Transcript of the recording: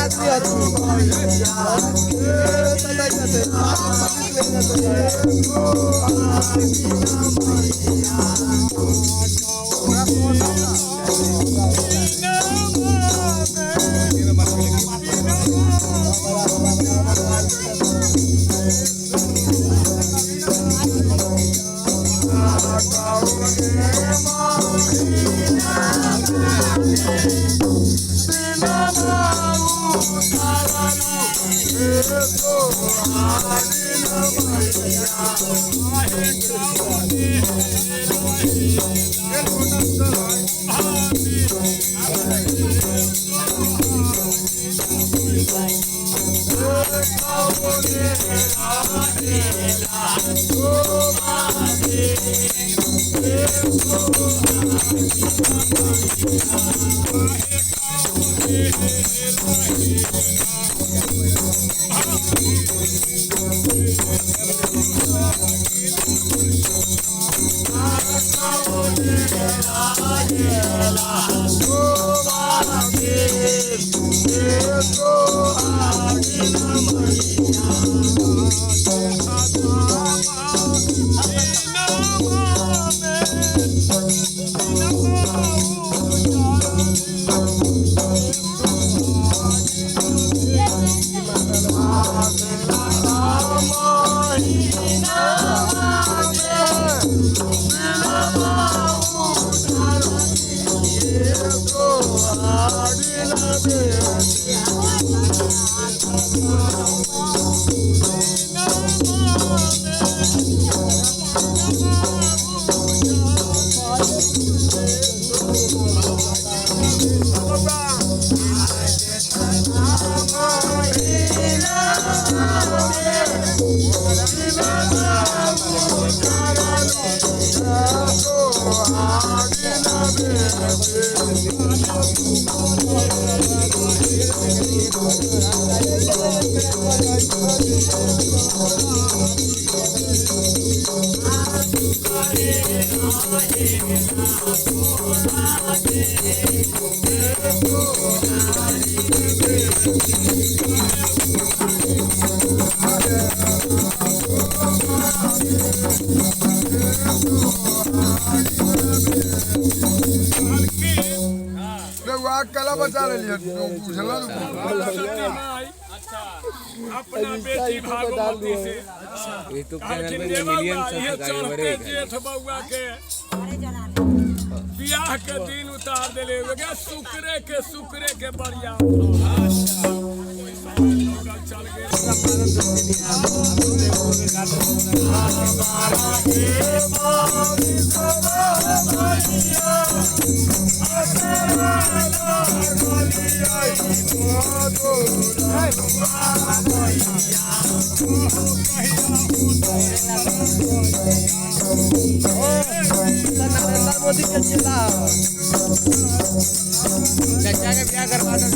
आदमी है तू पता कैसे कला बचा लिया पूछला अपना बेटी भागवती से यूट्यूब चैनल पे मिलियन सब्सक्राइबर के बियाह के दिन उतार देले शुक्रे के बढ़िया चल गए नरेंद्र मोदी के जिला चाचा के ब्याह करवा दो